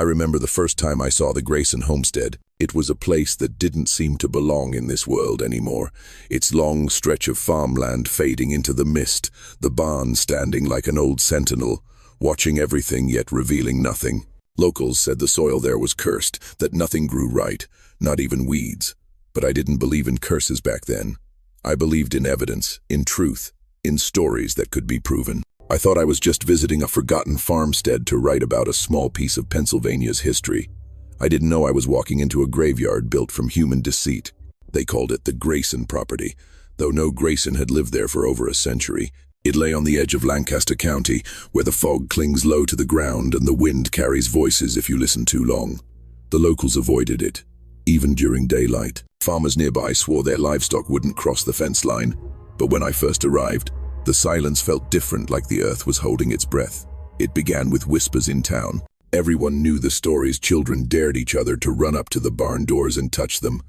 remember the first time I saw the Grayson homestead. It was a place that didn't seem to belong in this world anymore. Its long stretch of farmland fading into the mist, the barn standing like an old sentinel, watching everything yet revealing nothing. Locals said the soil there was cursed, that nothing grew right, not even weeds. But I didn't believe in curses back then. I believed in evidence, in truth, in stories that could be proven. I thought I was just visiting a forgotten farmstead to write about a small piece of Pennsylvania's history. I didn't know I was walking into a graveyard built from human deceit. They called it the Grayson property, though no Grayson had lived there for over a century. It lay on the edge of Lancaster County, where the fog clings low to the ground and the wind carries voices if you listen too long. The locals avoided it, even during daylight. Farmers nearby swore their livestock wouldn't cross the fence line, but when I first arrived, the silence felt different, like the earth was holding its breath. It began with whispers in town. Everyone knew the stories. Children dared each other to run up to the barn doors and touch them.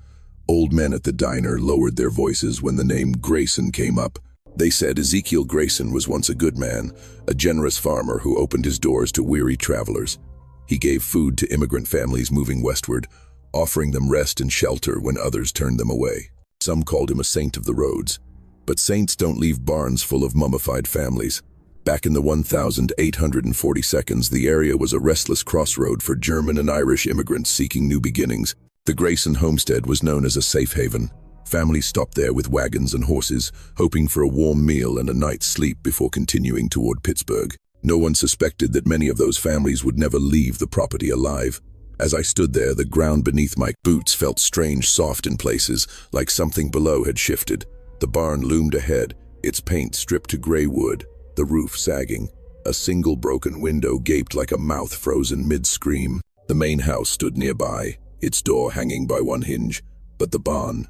Old men at the diner lowered their voices when the name Grayson came up. They said Ezekiel Grayson was once a good man, a generous farmer who opened his doors to weary travelers. He gave food to immigrant families moving westward, offering them rest and shelter when others turned them away. Some called him a saint of the roads. But saints don't leave barns full of mummified families. Back in the 1842s, the area was a restless crossroad for German and Irish immigrants seeking new beginnings. The Grayson homestead was known as a safe haven. Families stopped there with wagons and horses, hoping for a warm meal and a night's sleep before continuing toward Pittsburgh. No one suspected that many of those families would never leave the property alive. As I stood there, the ground beneath my boots felt strange, soft in places, like something below had shifted. The barn loomed ahead, its paint stripped to gray wood, the roof sagging. A single broken window gaped like a mouth frozen mid-scream. The main house stood nearby, its door hanging by one hinge. But the barn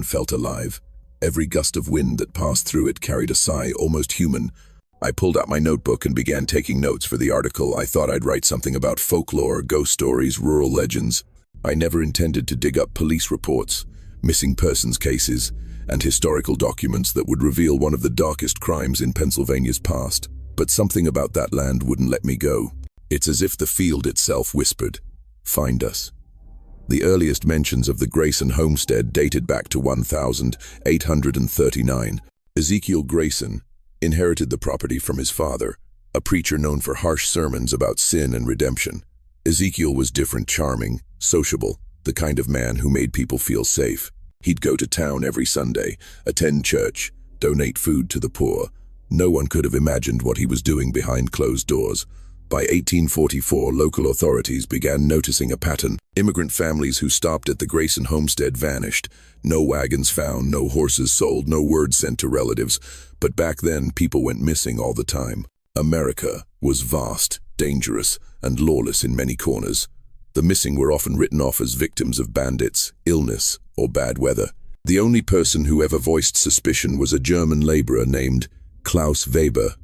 felt alive. Every gust of wind that passed through it carried a sigh almost human. I pulled out my notebook and began taking notes for the article. I thought I'd write something about folklore, ghost stories, rural legends. I never intended to dig up police reports, missing persons cases, and historical documents that would reveal one of the darkest crimes in Pennsylvania's past. But something about that land wouldn't let me go. It's as if the field itself whispered, "Find us." The earliest mentions of the Grayson homestead dated back to 1839. Ezekiel Grayson inherited the property from his father, a preacher known for harsh sermons about sin and redemption. Ezekiel was different, charming, sociable, the kind of man who made people feel safe. He'd go to town every Sunday, attend church, donate food to the poor. No one could have imagined what he was doing behind closed doors. By 1844, local authorities began noticing a pattern. Immigrant families who stopped at the Grayson homestead vanished. No wagons found, no horses sold, no word sent to relatives. But back then, people went missing all the time. America was vast, dangerous, and lawless in many corners. The missing were often written off as victims of bandits, illness, or bad weather. The only person who ever voiced suspicion was a German laborer named Klaus Weber,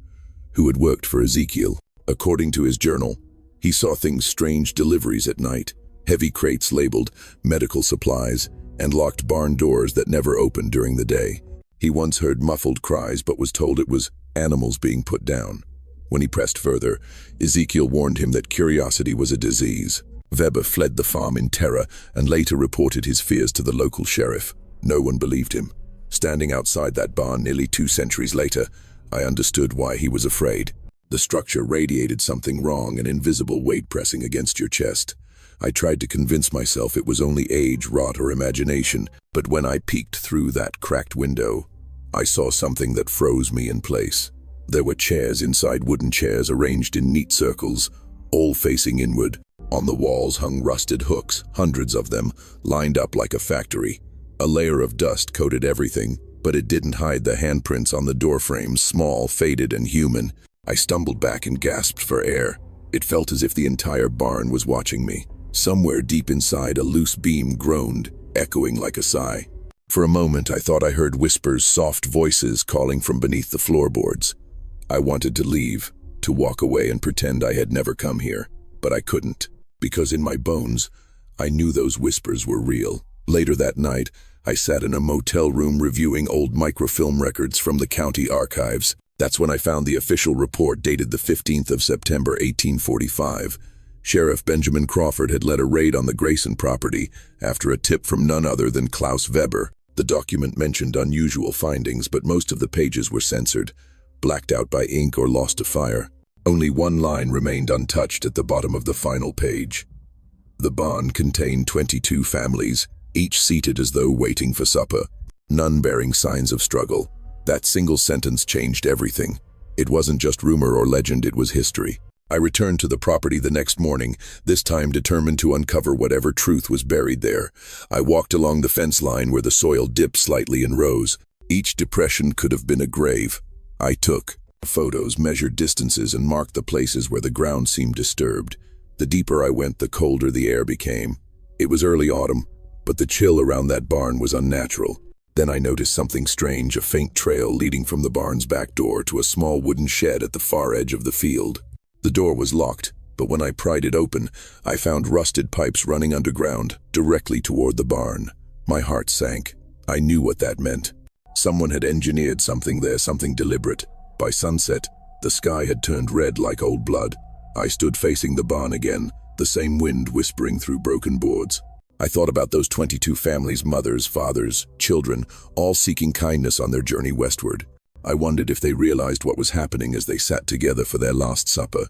who had worked for Ezekiel. According to his journal, he saw things: strange deliveries at night, heavy crates labeled medical supplies, and locked barn doors that never opened during the day. He once heard muffled cries but was told it was animals being put down. When he pressed further, Ezekiel warned him that curiosity was a disease. Weber fled the farm in terror and later reported his fears to the local sheriff. No one believed him. Standing outside that barn nearly 2 centuries later, I understood why he was afraid. The structure radiated something wrong, an invisible weight pressing against your chest. I tried to convince myself it was only age, rot, or imagination, but when I peeked through that cracked window, I saw something that froze me in place. There were chairs inside wooden chairs arranged in neat circles, all facing inward. On the walls hung rusted hooks, hundreds of them, lined up like a factory. A layer of dust coated everything, but it didn't hide the handprints on the door frames, small, faded, and human. I stumbled back and gasped for air. It felt as if the entire barn was watching me. Somewhere deep inside, a loose beam groaned, echoing like a sigh. For a moment, I thought I heard whispers, soft voices calling from beneath the floorboards. I wanted to leave, to walk away and pretend I had never come here, but I couldn't. Because in my bones, I knew those whispers were real. Later that night, I sat in a motel room reviewing old microfilm records from the county archives. That's when I found the official report dated the 15th of September, 1845. Sheriff Benjamin Crawford had led a raid on the Grayson property after a tip from none other than Klaus Weber. The document mentioned unusual findings, but most of the pages were censored, blacked out by ink or lost to fire. Only one line remained untouched at the bottom of the final page. The barn contained 22 families, each seated as though waiting for supper, none bearing signs of struggle. That single sentence changed everything. It wasn't just rumor or legend, it was history. I returned to the property the next morning, this time determined to uncover whatever truth was buried there. I walked along the fence line where the soil dipped slightly and rose. Each depression could have been a grave. I took photos, measured distances, and marked the places where the ground seemed disturbed. The deeper I went, the colder the air became. It was early autumn, but the chill around that barn was unnatural. Then I noticed something strange, a faint trail leading from the barn's back door to a small wooden shed at the far edge of the field. The door was locked, but when I pried it open, I found rusted pipes running underground, directly toward the barn. My heart sank. I knew what that meant. Someone had engineered something there, something deliberate. By sunset, the sky had turned red like old blood. I stood facing the barn again, the same wind whispering through broken boards. I thought about those 22 families, mothers, fathers, children, all seeking kindness on their journey westward. I wondered if they realized what was happening as they sat together for their last supper.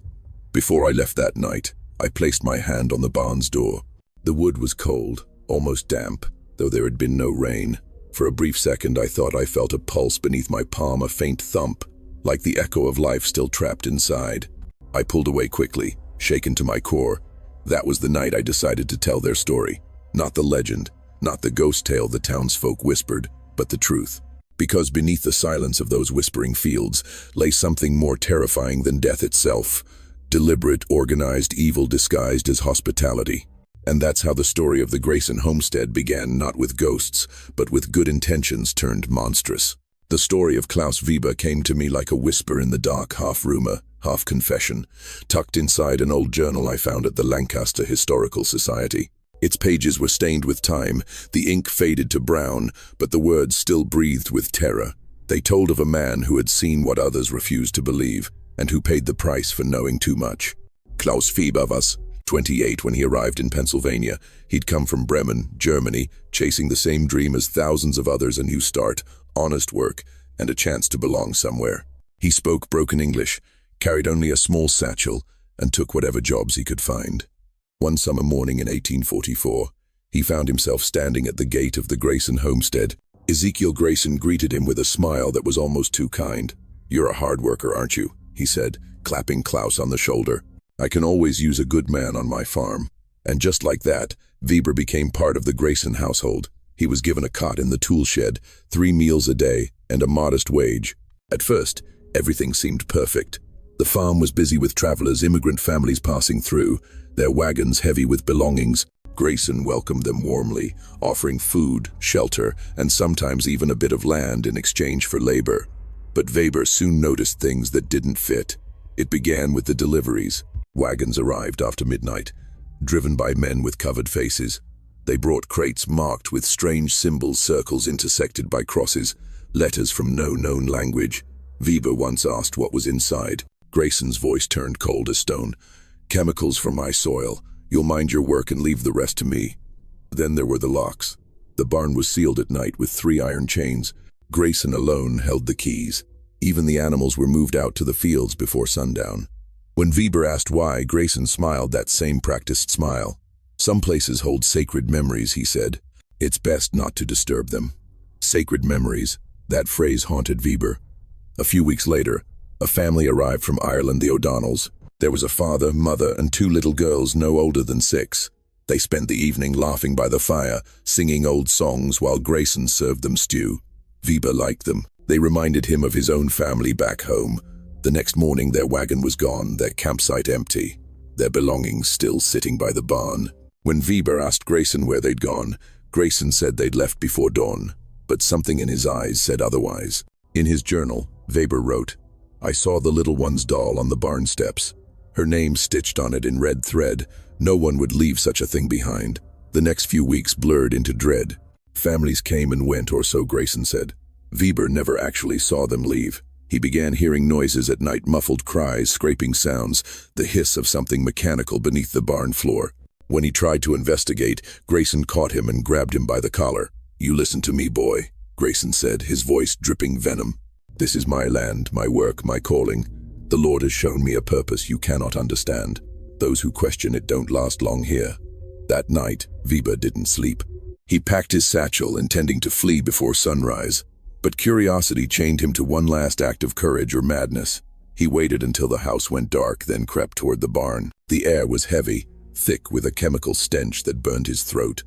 Before I left that night, I placed my hand on the barn's door. The wood was cold, almost damp, though there had been no rain. For a brief second, I thought I felt a pulse beneath my palm, a faint thump, like the echo of life still trapped inside. I pulled away quickly, shaken to my core. That was the night I decided to tell their story. Not the legend, not the ghost tale the townsfolk whispered, but the truth. Because beneath the silence of those whispering fields lay something more terrifying than death itself. Deliberate, organized evil disguised as hospitality. And that's how the story of the Grayson homestead began, not with ghosts, but with good intentions turned monstrous. The story of Klaus Weber came to me like a whisper in the dark, half rumor, half confession, tucked inside an old journal I found at the Lancaster Historical Society. Its pages were stained with time, the ink faded to brown, but the words still breathed with terror. They told of a man who had seen what others refused to believe, and who paid the price for knowing too much. Klaus Weber was 28 when he arrived in Pennsylvania. He'd come from Bremen, Germany, chasing the same dream as thousands of others, a new start, honest work, and a chance to belong somewhere. He spoke broken English, carried only a small satchel, and took whatever jobs he could find. One summer morning in 1844, he found himself standing at the gate of the Grayson homestead. Ezekiel Grayson greeted him with a smile that was almost too kind. "You're a hard worker, aren't you?" he said, clapping Klaus on the shoulder. "I can always use a good man on my farm." And just like that, Weber became part of the Grayson household. He was given a cot in the tool shed, 3 meals a day, and a modest wage. At first, everything seemed perfect. The farm was busy with travelers, immigrant families passing through, their wagons heavy with belongings. Grayson welcomed them warmly, offering food, shelter, and sometimes even a bit of land in exchange for labor. But Weber soon noticed things that didn't fit. It began with the deliveries. Wagons arrived after midnight, driven by men with covered faces. They brought crates marked with strange symbols, circles intersected by crosses, letters from no known language. Weber once asked what was inside. Grayson's voice turned cold as stone. "Chemicals from my soil. You'll mind your work and leave the rest to me." Then there were the locks. The barn was sealed at night with 3 iron chains. Grayson alone held the keys. Even the animals were moved out to the fields before sundown. When Weber asked why, Grayson smiled, that same practiced smile. "Some places hold sacred memories," he said. "It's best not to disturb them." Sacred memories. That phrase haunted Weber. A few weeks later, a family arrived from Ireland, the O'Donnells. There was a father, mother, and 2 little girls no older than 6. They spent the evening laughing by the fire, singing old songs while Grayson served them stew. Weber liked them. They reminded him of his own family back home. The next morning their wagon was gone, their campsite empty, their belongings still sitting by the barn. When Weber asked Grayson where they'd gone, Grayson said they'd left before dawn, but something in his eyes said otherwise. In his journal, Weber wrote, "I saw the little one's doll on the barn steps. Her name stitched on it in red thread. No one would leave such a thing behind." The next few weeks blurred into dread. Families came and went, or so Grayson said. Weber never actually saw them leave. He began hearing noises at night, muffled cries, scraping sounds, the hiss of something mechanical beneath the barn floor. When he tried to investigate, Grayson caught him and grabbed him by the collar. "You listen to me, boy," Grayson said, his voice dripping venom. "This is my land, my work, my calling. The Lord has shown me a purpose you cannot understand. Those who question it don't last long here." That night, Weber didn't sleep. He packed his satchel, intending to flee before sunrise. But curiosity chained him to one last act of courage or madness. He waited until the house went dark, then crept toward the barn. The air was heavy, thick with a chemical stench that burned his throat.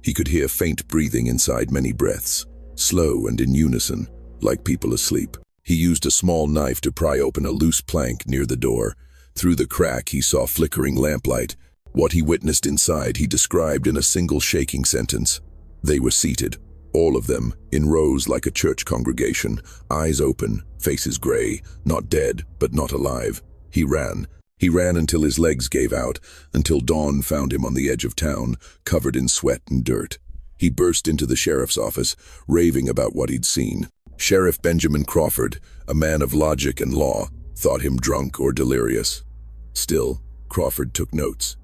He could hear faint breathing inside many breaths, slow and in unison, like people asleep. He used a small knife to pry open a loose plank near the door. Through the crack, he saw flickering lamplight. What he witnessed inside he described in a single shaking sentence. They were seated, all of them, in rows like a church congregation, eyes open, faces gray, not dead, but not alive. He ran. He ran until his legs gave out, until dawn found him on the edge of town, covered in sweat and dirt. He burst into the sheriff's office, raving about what he'd seen. Sheriff Benjamin Crawford, a man of logic and law, thought him drunk or delirious. Still, Crawford took notes.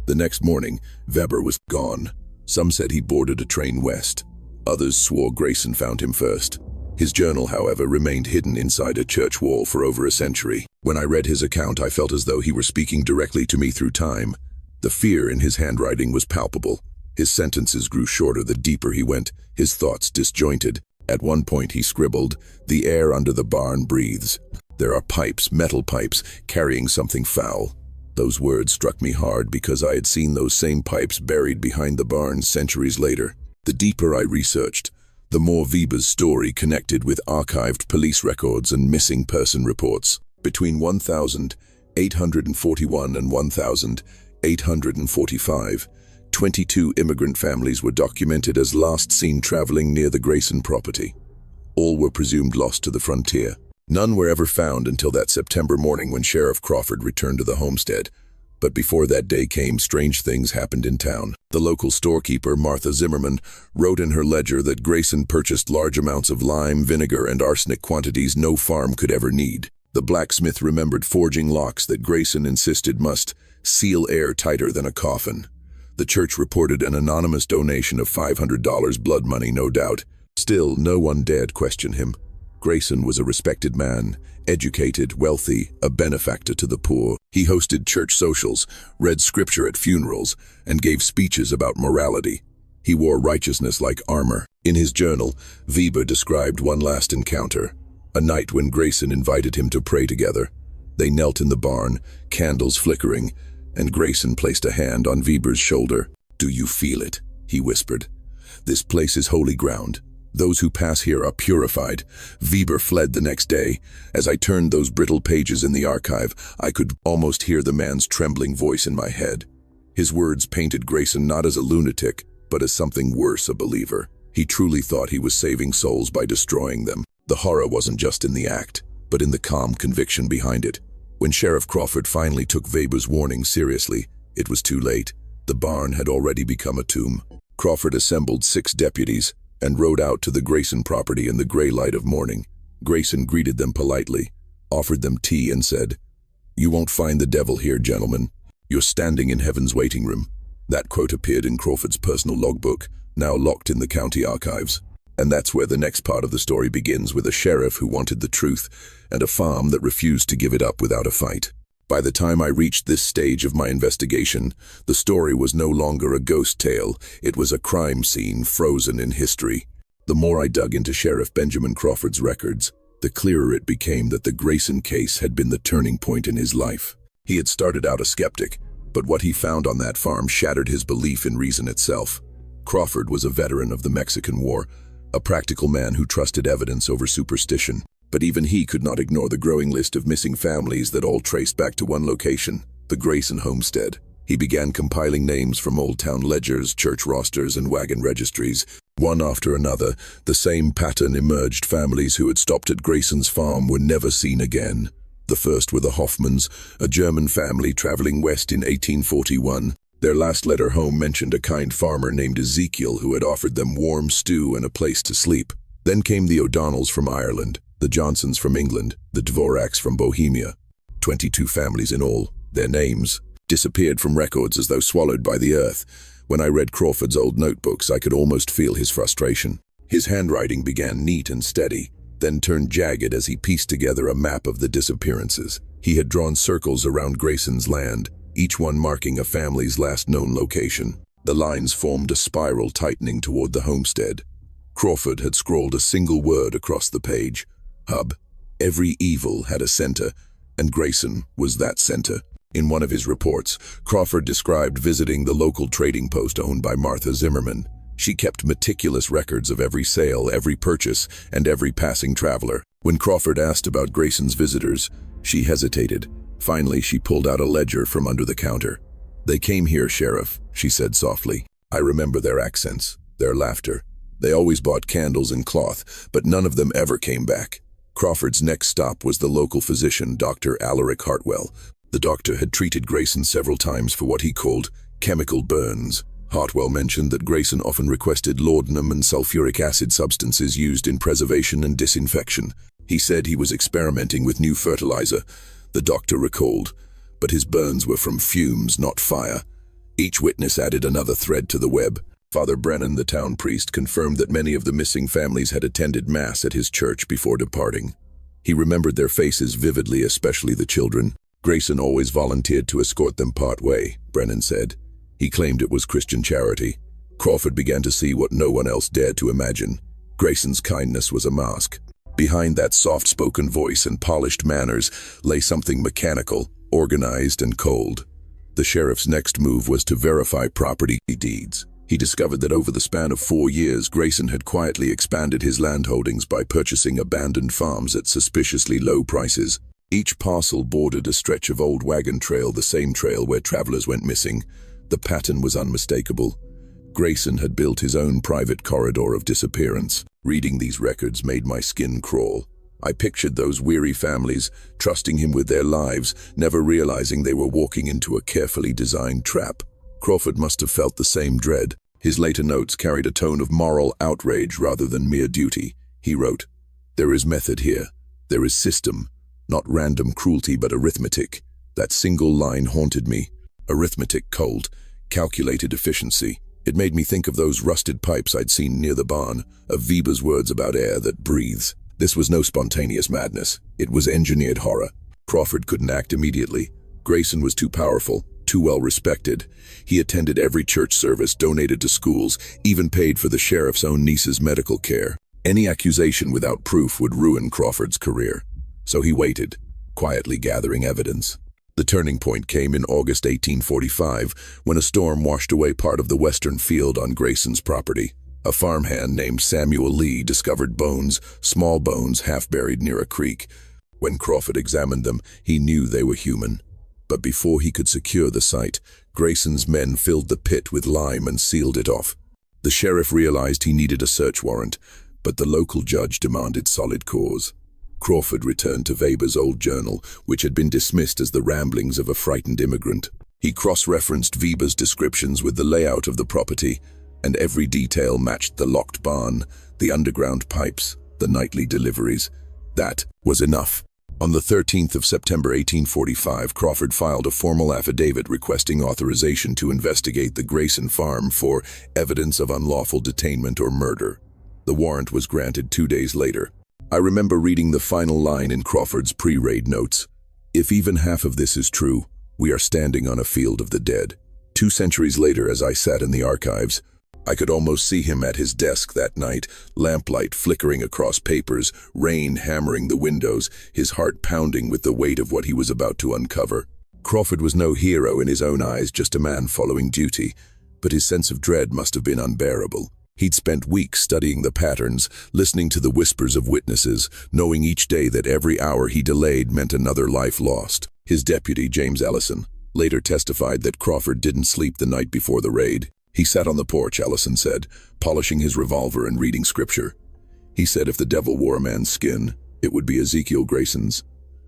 The next morning, Weber was gone. Some said he boarded a train west. Others swore Grayson found him first. His journal, however, remained hidden inside a church wall for over a century. When I read his account, I felt as though he were speaking directly to me through time. The fear in his handwriting was palpable. His sentences grew shorter the deeper he went, his thoughts disjointed. At one point he scribbled, "The air under the barn breathes. There are pipes, metal pipes, carrying something foul." Those words struck me hard because I had seen those same pipes buried behind the barn centuries later. The deeper I researched, the more Weber's story connected with archived police records and missing person reports. Between 1,841 and 1,845, 22 immigrant families were documented as last seen traveling near the Grayson property. All were presumed lost to the frontier. None were ever found until that September morning when Sheriff Crawford returned to the homestead. But before that day came, strange things happened in town. The local storekeeper, Martha Zimmerman, wrote in her ledger that Grayson purchased large amounts of lime, vinegar, and arsenic, quantities no farm could ever need. The blacksmith remembered forging locks that Grayson insisted must seal air tighter than a coffin. The church reported an anonymous donation of $500, blood money, no doubt. Still, no one dared question him. Grayson was a respected man, educated, wealthy, a benefactor to the poor. He hosted church socials, read scripture at funerals, and gave speeches about morality. He wore righteousness like armor. In his journal, Weber described one last encounter, a night when Grayson invited him to pray together. They knelt in the barn, candles flickering, and Grayson placed a hand on Weber's shoulder. "Do you feel it?" he whispered. "This place is holy ground. Those who pass here are purified." Weber fled the next day. As I turned those brittle pages in the archive, I could almost hear the man's trembling voice in my head. His words painted Grayson not as a lunatic, but as something worse, a believer. He truly thought he was saving souls by destroying them. The horror wasn't just in the act, but in the calm conviction behind it. When Sheriff Crawford finally took Weber's warning seriously, it was too late. The barn had already become a tomb. Crawford assembled 6 deputies and rode out to the Grayson property in the gray light of morning. Grayson greeted them politely, offered them tea, and said, "You won't find the devil here, gentlemen. You're standing in heaven's waiting room." That quote appeared in Crawford's personal logbook, now locked in the county archives. And that's where the next part of the story begins, with a sheriff who wanted the truth and a farm that refused to give it up without a fight. By the time I reached this stage of my investigation, the story was no longer a ghost tale. It was a crime scene frozen in history. The more I dug into Sheriff Benjamin Crawford's records, the clearer it became that the Grayson case had been the turning point in his life. He had started out a skeptic, but what he found on that farm shattered his belief in reason itself. Crawford was a veteran of the Mexican War, a practical man who trusted evidence over superstition. But even he could not ignore the growing list of missing families that all traced back to one location, the Grayson homestead. He began compiling names from old town ledgers, church rosters, and wagon registries. One after another, the same pattern emerged. Families who had stopped at Grayson's farm were never seen again. The first were the Hoffmans, a German family traveling west in 1841. Their last letter home mentioned a kind farmer named Ezekiel who had offered them warm stew and a place to sleep. Then came the O'Donnells from Ireland, the Johnsons from England, the Dvoraks from Bohemia. 22 families in all. Their names disappeared from records as though swallowed by the earth. When I read Crawford's old notebooks, I could almost feel his frustration. His handwriting began neat and steady, then turned jagged as he pieced together a map of the disappearances. He had drawn circles around Grayson's land, each one marking a family's last known location. The lines formed a spiral tightening toward the homestead. Crawford had scrawled a single word across the page: hub. Every evil had a center, and Grayson was that center. In one of his reports, Crawford described visiting the local trading post owned by Martha Zimmerman. She kept meticulous records of every sale, every purchase, and every passing traveler. When Crawford asked about Grayson's visitors, she hesitated. Finally, she pulled out a ledger from under the counter. "They came here, Sheriff," she said softly. "I remember their accents, their laughter. They always bought candles and cloth, but none of them ever came back." Crawford's next stop was the local physician, Dr. Alaric Hartwell. The doctor had treated Grayson several times for what he called chemical burns. Hartwell mentioned that Grayson often requested laudanum and sulfuric acid, substances used in preservation and disinfection. He said he was experimenting with new fertilizer, the doctor recalled, but his burns were from fumes, not fire. Each witness added another thread to the web. Father Brennan, the town priest, confirmed that many of the missing families had attended Mass at his church before departing. He remembered their faces vividly, especially the children. Grayson always volunteered to escort them part way, Brennan said. He claimed it was Christian charity. Crawford began to see what no one else dared to imagine. Grayson's kindness was a mask. Behind that soft-spoken voice and polished manners lay something mechanical, organized, and cold. The sheriff's next move was to verify property deeds. He discovered that over the span of 4 years, Grayson had quietly expanded his land holdings by purchasing abandoned farms at suspiciously low prices. Each parcel bordered a stretch of old wagon trail, the same trail where travelers went missing. The pattern was unmistakable. Grayson had built his own private corridor of disappearance. Reading these records made my skin crawl. I pictured those weary families, trusting him with their lives, never realizing they were walking into a carefully designed trap. Crawford must have felt the same dread. His later notes carried a tone of moral outrage rather than mere duty. He wrote, "There is method here. There is system. Not random cruelty, but arithmetic." That single line haunted me. Arithmetic, cold, calculated efficiency. It made me think of those rusted pipes I'd seen near the barn, of Weber's words about air that breathes. This was no spontaneous madness. It was engineered horror. Crawford couldn't act immediately. Grayson was too powerful, too well respected. He attended every church service, donated to schools, even paid for the sheriff's own niece's medical care. Any accusation without proof would ruin Crawford's career. So he waited, quietly gathering evidence. The turning point came in August 1845, when a storm washed away part of the western field on Grayson's property. A farmhand named Samuel Lee discovered bones, small bones half buried near a creek. When Crawford examined them, he knew they were human. But before he could secure the site, Grayson's men filled the pit with lime and sealed it off. The sheriff realized he needed a search warrant, but the local judge demanded solid cause. Crawford returned to Weber's old journal, which had been dismissed as the ramblings of a frightened immigrant. He cross-referenced Weber's descriptions with the layout of the property, and every detail matched the locked barn, the underground pipes, the nightly deliveries. That was enough. On the 13th of September 1845, Crawford filed a formal affidavit requesting authorization to investigate the Grayson farm for evidence of unlawful detainment or murder. The warrant was granted 2 days later. I remember reading the final line in Crawford's pre-raid notes. "If even half of this is true, we are standing on a field of the dead." 2 centuries later, as I sat in the archives, I could almost see him at his desk that night, lamplight flickering across papers, rain hammering the windows, his heart pounding with the weight of what he was about to uncover. Crawford was no hero in his own eyes, just a man following duty, but his sense of dread must have been unbearable. He'd spent weeks studying the patterns, listening to the whispers of witnesses, knowing each day that every hour he delayed meant another life lost. His deputy, James Ellison, later testified that Crawford didn't sleep the night before the raid. He sat on the porch, Ellison said, polishing his revolver and reading scripture. He said if the devil wore a man's skin, it would be Ezekiel Grayson's.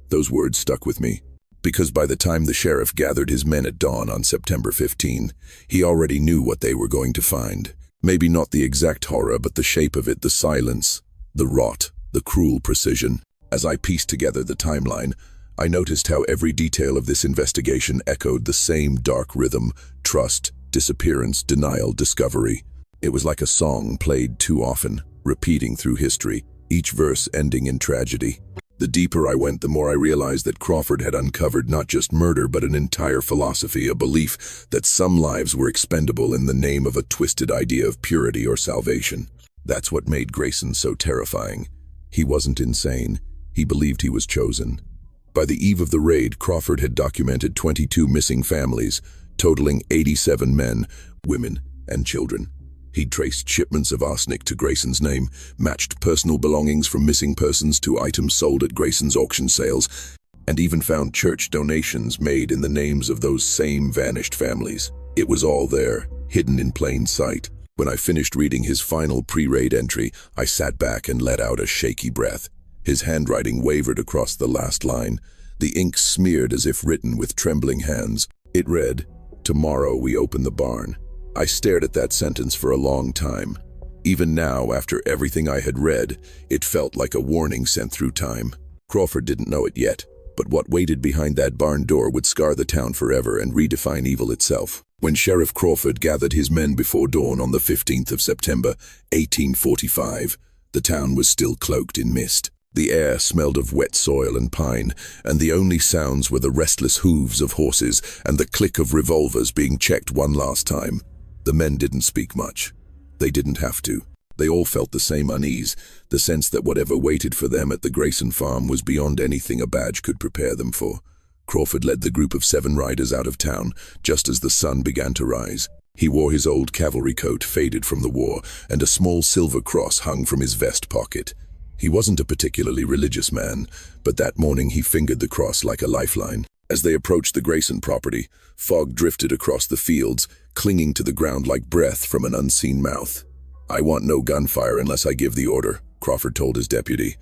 Those words stuck with me, because by the time the sheriff gathered his men at dawn on September 15, he already knew what they were going to find. Maybe not the exact horror, but the shape of it, the silence, the rot. the cruel precision. As I pieced together the timeline, I noticed how every detail of this investigation echoed the same dark rhythm: trust, disappearance, denial, discovery. It was like a song played too often, repeating through history, each verse ending in tragedy. The deeper I went, the more I realized that Crawford had uncovered not just murder, but an entire philosophy, a belief that some lives were expendable in the name of a twisted idea of purity or salvation. That's what made Grayson so terrifying. He wasn't insane. He believed he was chosen. By the eve of the raid, Crawford had documented 22 missing families, totaling 87 men, women, and children. He'd traced shipments of arsenic to Grayson's name, matched personal belongings from missing persons to items sold at Grayson's auction sales, and even found church donations made in the names of those same vanished families. It was all there, hidden in plain sight. When I finished reading his final pre-raid entry, I sat back and let out a shaky breath. His handwriting wavered across the last line. The ink smeared as if written with trembling hands. It read, "Tomorrow we open the barn." I stared at that sentence for a long time. Even now, after everything I had read, it felt like a warning sent through time. Crawford didn't know it yet, but what waited behind that barn door would scar the town forever and redefine evil itself. When Sheriff Crawford gathered his men before dawn on the 15th of September, 1845, the town was still cloaked in mist. The air smelled of wet soil and pine, and the only sounds were the restless hooves of horses and the click of revolvers being checked one last time. The men didn't speak much. They didn't have to. They all felt the same unease, the sense that whatever waited for them at the Grayson farm was beyond anything a badge could prepare them for. Crawford led the group of 7 riders out of town, just as the sun began to rise. He wore his old cavalry coat, faded from the war, and a small silver cross hung from his vest pocket. He wasn't a particularly religious man, but that morning he fingered the cross like a lifeline. As they approached the Grayson property, fog drifted across the fields, clinging to the ground like breath from an unseen mouth. "I want no gunfire unless I give the order," Crawford told his deputy.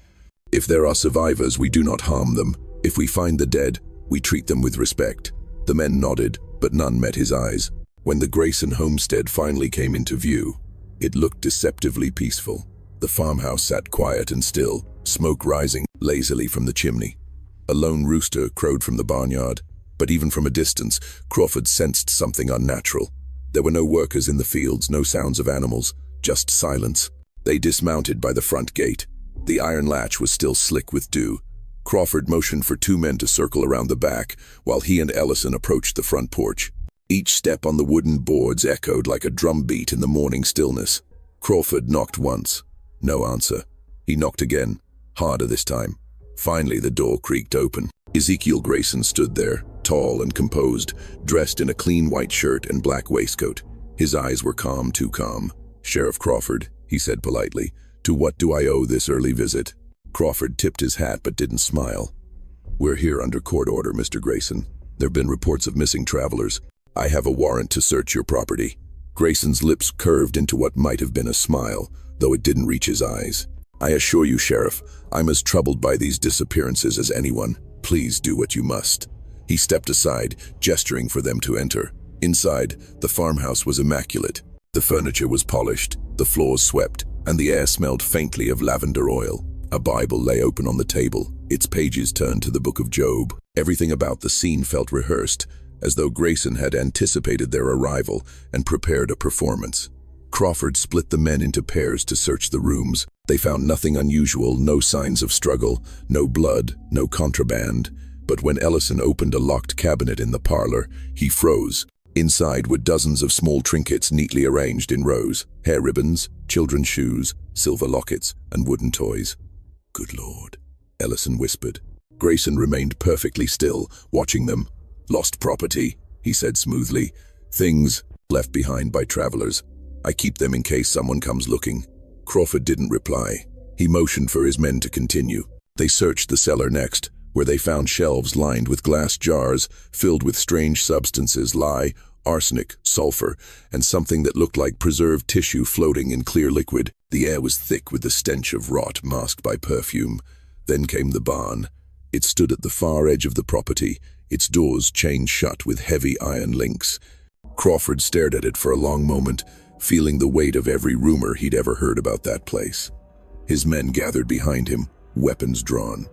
"If there are survivors, we do not harm them. If we find the dead, we treat them with respect." The men nodded, but none met his eyes. When the Grayson homestead finally came into view, it looked deceptively peaceful. The farmhouse sat quiet and still, smoke rising lazily from the chimney. A lone rooster crowed from the barnyard, but even from a distance, Crawford sensed something unnatural. There were no workers in the fields, no sounds of animals, just silence. They dismounted by the front gate. The iron latch was still slick with dew. Crawford motioned for 2 men to circle around the back, while he and Ellison approached the front porch. Each step on the wooden boards echoed like a drumbeat in the morning stillness. Crawford knocked once. No answer. He knocked again, harder this time. Finally, the door creaked open. Ezekiel Grayson stood there, tall and composed, dressed in a clean white shirt and black waistcoat. His eyes were calm, too calm. "Sheriff Crawford," he said politely, "to what do I owe this early visit?" Crawford tipped his hat but didn't smile. "We're here under court order, Mr. Grayson. There have been reports of missing travelers. I have a warrant to search your property." Grayson's lips curved into what might have been a smile, though it didn't reach his eyes. "I assure you, Sheriff, I'm as troubled by these disappearances as anyone. Please do what you must." He stepped aside, gesturing for them to enter. Inside, the farmhouse was immaculate. The furniture was polished, the floors swept, and the air smelled faintly of lavender oil. A Bible lay open on the table, its pages turned to the book of Job. Everything about the scene felt rehearsed, as though Grayson had anticipated their arrival and prepared a performance. Crawford split the men into pairs to search the rooms. They found nothing unusual, no signs of struggle, no blood, no contraband. But when Ellison opened a locked cabinet in the parlor, he froze. Inside were dozens of small trinkets neatly arranged in rows: hair ribbons, children's shoes, silver lockets, and wooden toys. "Good Lord," Ellison whispered. Grayson remained perfectly still, watching them. "Lost property," he said smoothly. "Things left behind by travelers. I keep them in case someone comes looking." Crawford didn't reply. He motioned for his men to continue. They searched the cellar next, where they found shelves lined with glass jars filled with strange substances: lye, arsenic, sulfur, and something that looked like preserved tissue floating in clear liquid. The air was thick with the stench of rot masked by perfume. Then came the barn. It stood at the far edge of the property, its doors chained shut with heavy iron links. Crawford stared at it for a long moment, feeling the weight of every rumor he'd ever heard about that place. His men gathered behind him, weapons drawn.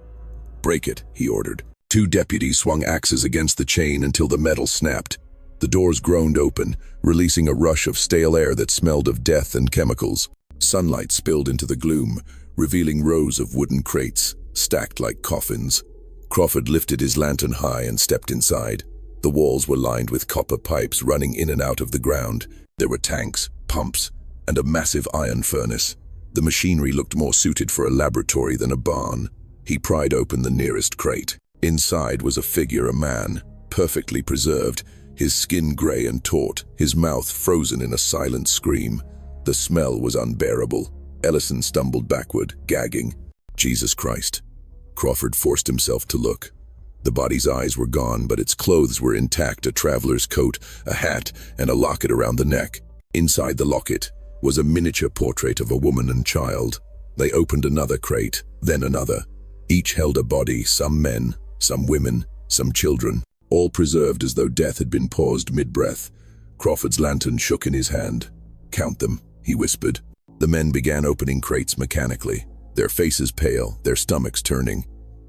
"Break it," he ordered. Two deputies swung axes against the chain until the metal snapped. The doors groaned open, releasing a rush of stale air that smelled of death and chemicals. Sunlight spilled into the gloom, revealing rows of wooden crates, stacked like coffins. Crawford lifted his lantern high and stepped inside. The walls were lined with copper pipes running in and out of the ground. There were tanks, pumps, and a massive iron furnace. The machinery looked more suited for a laboratory than a barn. He pried open the nearest crate. Inside was a figure, a man, perfectly preserved, his skin gray and taut, his mouth frozen in a silent scream. The smell was unbearable. Ellison stumbled backward, gagging. Jesus Christ. Crawford forced himself to look. The body's eyes were gone, but its clothes were intact, a traveler's coat, a hat, and a locket around the neck. Inside the locket was a miniature portrait of a woman and child. They opened another crate, then another. Each held a body, some men, some women, some children, all preserved as though death had been paused mid-breath. Crawford's lantern shook in his hand. "Count them," he whispered. The men began opening crates mechanically, their faces pale, their stomachs turning.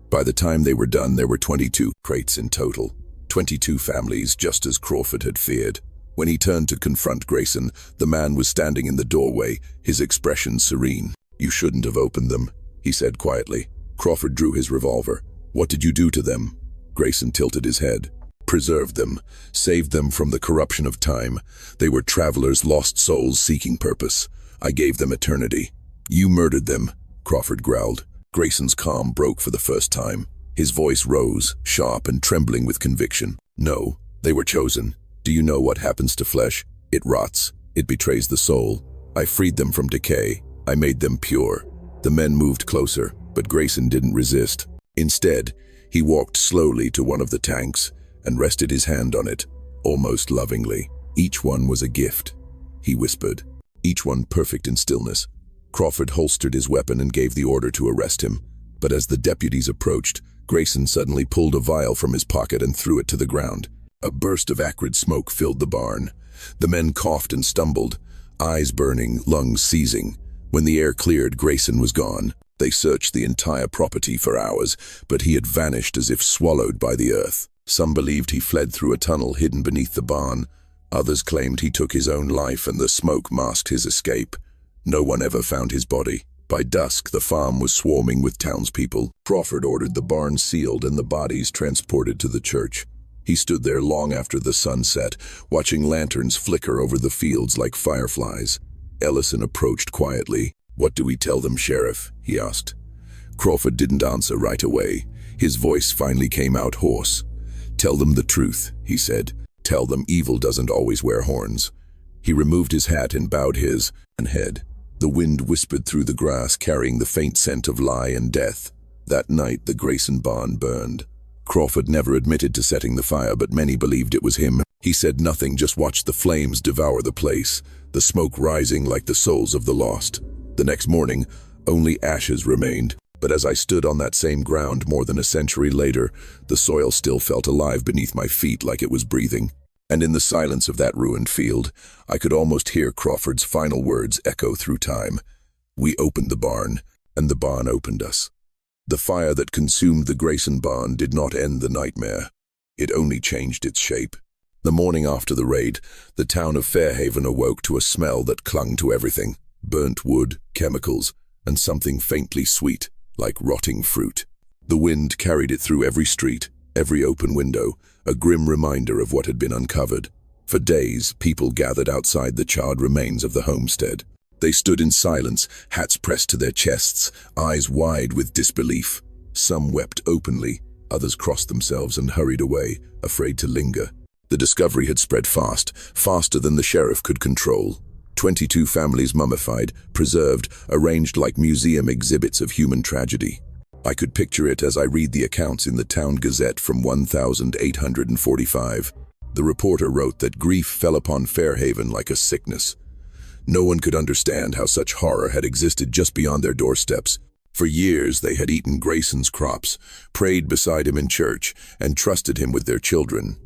By the time they were done, there were 22 crates in total. 22 families, just as Crawford had feared. When he turned to confront Grayson, the man was standing in the doorway, his expression serene. "You shouldn't have opened them," he said quietly. Crawford drew his revolver. "What did you do to them?" Grayson tilted his head. "Preserved them, saved them from the corruption of time. They were travelers, lost souls seeking purpose. I gave them eternity." "You murdered them," Crawford growled. Grayson's calm broke for the first time. His voice rose, sharp and trembling with conviction. "No, they were chosen. Do you know what happens to flesh? It rots. It betrays the soul. I freed them from decay. I made them pure." The men moved closer, but Grayson didn't resist. Instead, he walked slowly to one of the tanks and rested his hand on it, almost lovingly. "Each one was a gift," he whispered. "Each one perfect in stillness." Crawford holstered his weapon and gave the order to arrest him. But as the deputies approached, Grayson suddenly pulled a vial from his pocket and threw it to the ground. A burst of acrid smoke filled the barn. The men coughed and stumbled, eyes burning, lungs seizing. When the air cleared, Grayson was gone. They searched the entire property for hours, but he had vanished as if swallowed by the earth. Some believed he fled through a tunnel hidden beneath the barn. Others claimed he took his own life and the smoke masked his escape. No one ever found his body. By dusk, the farm was swarming with townspeople. Crawford ordered the barn sealed and the bodies transported to the church. He stood there long after the sun set, watching lanterns flicker over the fields like fireflies. Ellison approached quietly. "What do we tell them, Sheriff?" he asked. Crawford didn't answer right away. His voice finally came out hoarse. "Tell them the truth," he said. "Tell them evil doesn't always wear horns." He removed his hat and bowed his head. The wind whispered through the grass, carrying the faint scent of lie and death. That night, the Grayson barn burned. Crawford never admitted to setting the fire, but many believed it was him. He said nothing, just watched the flames devour the place, the smoke rising like the souls of the lost. The next morning, only ashes remained. But as I stood on that same ground more than a century later, the soil still felt alive beneath my feet like it was breathing. And in the silence of that ruined field, I could almost hear Crawford's final words echo through time. "We opened the barn, and the barn opened us." The fire that consumed the Grayson barn did not end the nightmare. It only changed its shape. The morning after the raid, the town of Fairhaven awoke to a smell that clung to everything. Burnt wood, chemicals, and something faintly sweet, like rotting fruit. The wind carried it through every street, every open window, a grim reminder of what had been uncovered. For days, people gathered outside the charred remains of the homestead. They stood in silence, hats pressed to their chests, eyes wide with disbelief. Some wept openly, others crossed themselves and hurried away, afraid to linger. The discovery had spread fast, faster than the sheriff could control. 22 families mummified, preserved, arranged like museum exhibits of human tragedy. I could picture it as I read the accounts in the Town Gazette from 1845. The reporter wrote that grief fell upon Fairhaven like a sickness. No one could understand how such horror had existed just beyond their doorsteps. For years they had eaten Grayson's crops, prayed beside him in church, and trusted him with their children.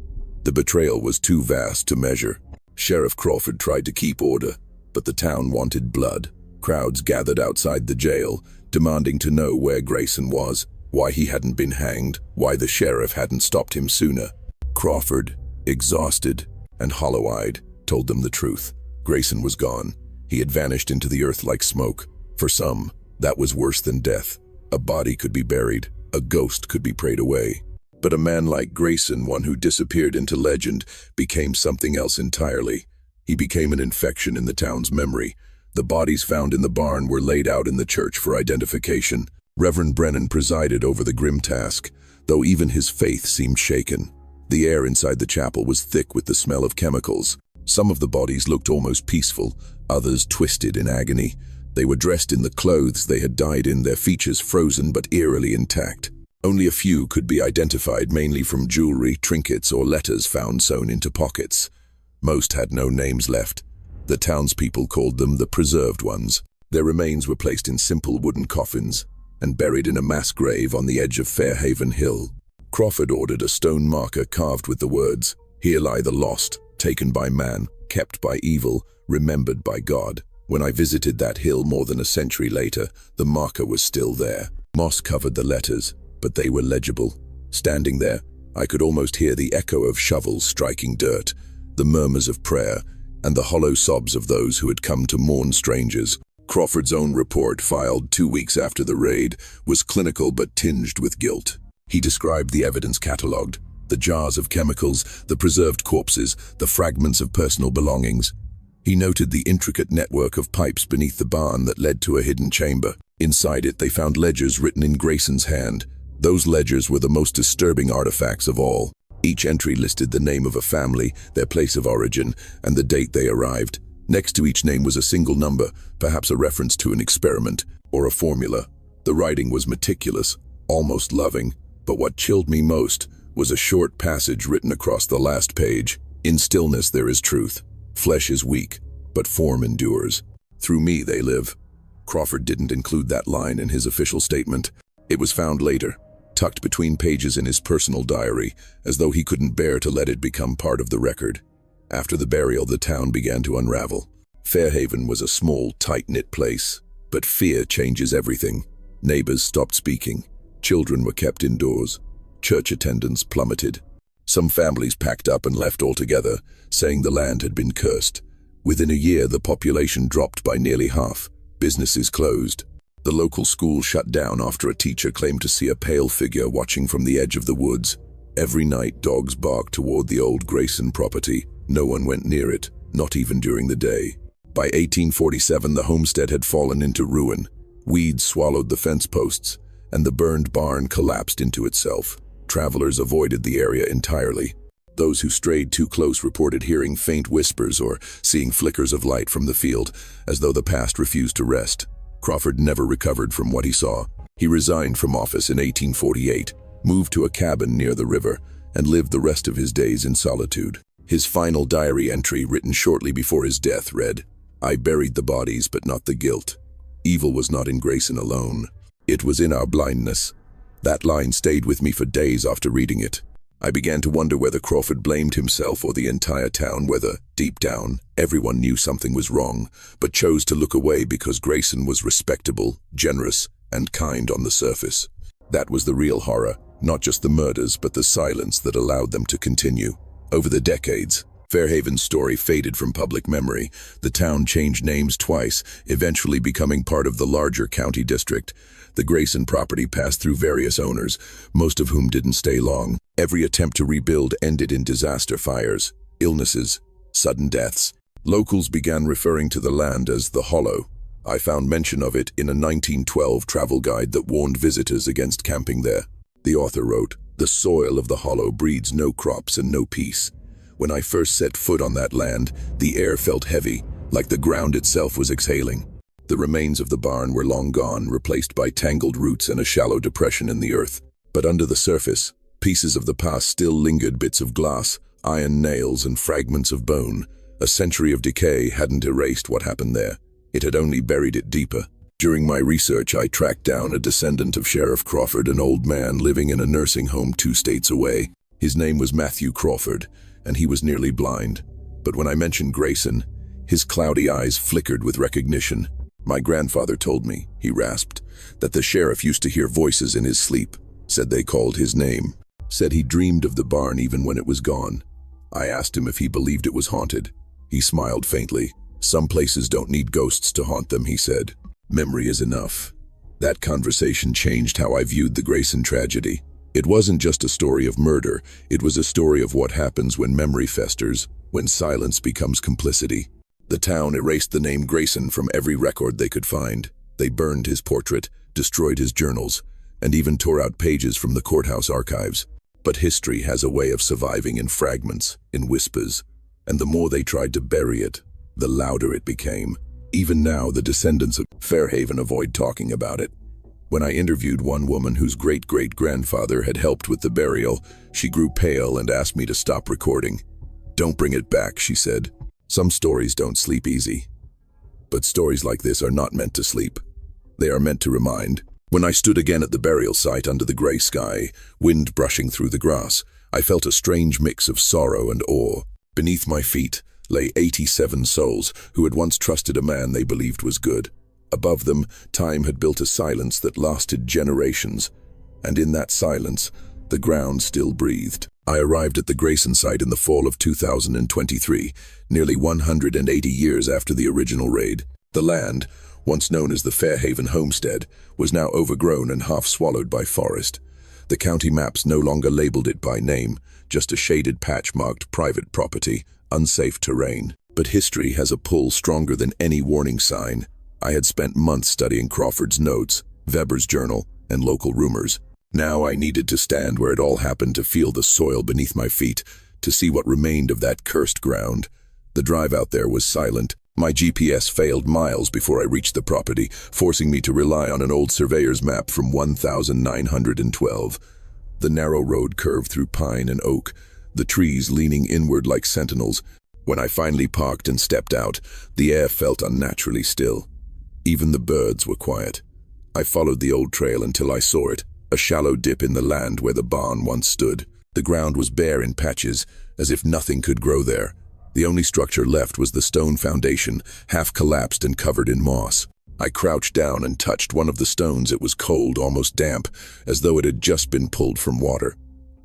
The betrayal was too vast to measure. Sheriff Crawford tried to keep order, but the town wanted blood. Crowds gathered outside the jail, demanding to know where Grayson was, why he hadn't been hanged, why the sheriff hadn't stopped him sooner. Crawford, exhausted and hollow-eyed, told them the truth. Grayson was gone. He had vanished into the earth like smoke. For some, that was worse than death. A body could be buried, a ghost could be prayed away. But a man like Grayson, one who disappeared into legend, became something else entirely. He became an infection in the town's memory. The bodies found in the barn were laid out in the church for identification. Reverend Brennan presided over the grim task, though even his faith seemed shaken. The air inside the chapel was thick with the smell of chemicals. Some of the bodies looked almost peaceful, others twisted in agony. They were dressed in the clothes they had died in, their features frozen but eerily intact. Only a few could be identified, mainly from jewelry, trinkets, or letters found sewn into pockets. Most had no names left. The townspeople called them the preserved ones. Their remains were placed in simple wooden coffins and buried in a mass grave on the edge of Fairhaven Hill. Crawford ordered a stone marker carved with the words, "Here lie the lost, taken by man, kept by evil, remembered by God." When I visited that hill more than a century later, the marker was still there. Moss covered the letters, but they were legible. Standing there, I could almost hear the echo of shovels striking dirt, the murmurs of prayer, and the hollow sobs of those who had come to mourn strangers. Crawford's own report, filed 2 weeks after the raid, was clinical but tinged with guilt. He described the evidence catalogued, the jars of chemicals, the preserved corpses, the fragments of personal belongings. He noted the intricate network of pipes beneath the barn that led to a hidden chamber. Inside it, they found ledgers written in Grayson's hand. Those ledgers were the most disturbing artifacts of all. Each entry listed the name of a family, their place of origin, and the date they arrived. Next to each name was a single number, perhaps a reference to an experiment or a formula. The writing was meticulous, almost loving, but what chilled me most was a short passage written across the last page. "In stillness there is truth. Flesh is weak, but form endures. Through me they live." Crawford didn't include that line in his official statement. It was found later, tucked between pages in his personal diary, as though he couldn't bear to let it become part of the record. After the burial, the town began to unravel. Fairhaven was a small, tight-knit place, but fear changes everything. Neighbors stopped speaking. Children were kept indoors. Church attendance plummeted. Some families packed up and left altogether, saying the land had been cursed. Within a year, the population dropped by nearly half. Businesses closed. The local school shut down after a teacher claimed to see a pale figure watching from the edge of the woods. Every night, dogs barked toward the old Grayson property. No one went near it, not even during the day. By 1847, the homestead had fallen into ruin. Weeds swallowed the fence posts, and the burned barn collapsed into itself. Travelers avoided the area entirely. Those who strayed too close reported hearing faint whispers or seeing flickers of light from the field, as though the past refused to rest. Crawford never recovered from what he saw. He resigned from office in 1848, moved to a cabin near the river, and lived the rest of his days in solitude. His final diary entry, written shortly before his death, read, "I buried the bodies, but not the guilt. Evil was not in Grayson alone. It was in our blindness." That line stayed with me for days after reading it. I began to wonder whether Crawford blamed himself or the entire town, whether, deep down, everyone knew something was wrong, but chose to look away because Grayson was respectable, generous, and kind on the surface. That was the real horror, not just the murders, but the silence that allowed them to continue. Over the decades, Fairhaven's story faded from public memory. The town changed names twice, eventually becoming part of the larger county district. The Grayson property passed through various owners, most of whom didn't stay long. Every attempt to rebuild ended in disaster fires, illnesses, sudden deaths. Locals began referring to the land as the Hollow. I found mention of it in a 1912 travel guide that warned visitors against camping there. The author wrote, "The soil of the Hollow breeds no crops and no peace. When I first set foot on that land, the air felt heavy, like the ground itself was exhaling." The remains of the barn were long gone, replaced by tangled roots and a shallow depression in the earth. But under the surface, pieces of the past still lingered, bits of glass, iron nails, and fragments of bone. A century of decay hadn't erased what happened there. It had only buried it deeper. During my research, I tracked down a descendant of Sheriff Crawford, an old man living in a nursing home 2 states away. His name was Matthew Crawford, and he was nearly blind. But when I mentioned Grayson, his cloudy eyes flickered with recognition. My grandfather told me, he rasped, that the sheriff used to hear voices in his sleep, said they called his name, said he dreamed of the barn even when it was gone. I asked him if he believed it was haunted. He smiled faintly. Some places don't need ghosts to haunt them, he said. Memory is enough. That conversation changed how I viewed the Grayson tragedy. It wasn't just a story of murder, it was a story of what happens when memory festers, when silence becomes complicity. The town erased the name Grayson from every record they could find. They burned his portrait, destroyed his journals, and even tore out pages from the courthouse archives. But history has a way of surviving in fragments, in whispers, and the more they tried to bury it, the louder it became. Even now, the descendants of Fairhaven avoid talking about it. When I interviewed one woman whose great-great-grandfather had helped with the burial, she grew pale and asked me to stop recording. "Don't bring it back," she said. "Some stories don't sleep easy. But stories like this are not meant to sleep. They are meant to remind." When I stood again at the burial site under the gray sky, wind brushing through the grass, I felt a strange mix of sorrow and awe. Beneath my feet lay 87 souls who had once trusted a man they believed was good. Above them, time had built a silence that lasted generations, and in that silence, the ground still breathed. I arrived at the Grayson site in the fall of 2023, nearly 180 years after the original raid. The land, once known as the Fairhaven Homestead, was now overgrown and half swallowed by forest. The county maps no longer labeled it by name, just a shaded patch marked private property, unsafe terrain. But history has a pull stronger than any warning sign. I had spent months studying Crawford's notes, Weber's journal, and local rumors. Now I needed to stand where it all happened, to feel the soil beneath my feet, to see what remained of that cursed ground. The drive out there was silent. My GPS failed miles before I reached the property, forcing me to rely on an old surveyor's map from 1912. The narrow road curved through pine and oak, the trees leaning inward like sentinels. When I finally parked and stepped out, the air felt unnaturally still. Even the birds were quiet. I followed the old trail until I saw it, a shallow dip in the land where the barn once stood. The ground was bare in patches, as if nothing could grow there. The only structure left was the stone foundation, half collapsed and covered in moss. I crouched down and touched one of the stones. It was cold, almost damp, as though it had just been pulled from water.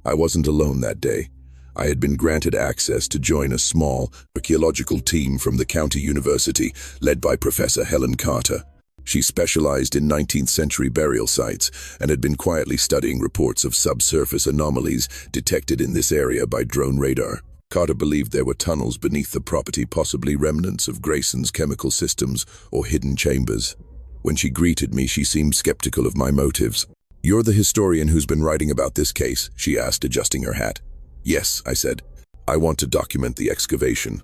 I wasn't alone that day. I had been granted access to join a small archaeological team from the county university, led by Professor Helen Carter. She specialized in 19th century burial sites and had been quietly studying reports of subsurface anomalies detected in this area by drone radar. Carter believed there were tunnels beneath the property, possibly remnants of Grayson's chemical systems or hidden chambers. When she greeted me, she seemed skeptical of my motives. "You're the historian who's been writing about this case?" she asked, adjusting her hat. "Yes," I said. "I want to document the excavation.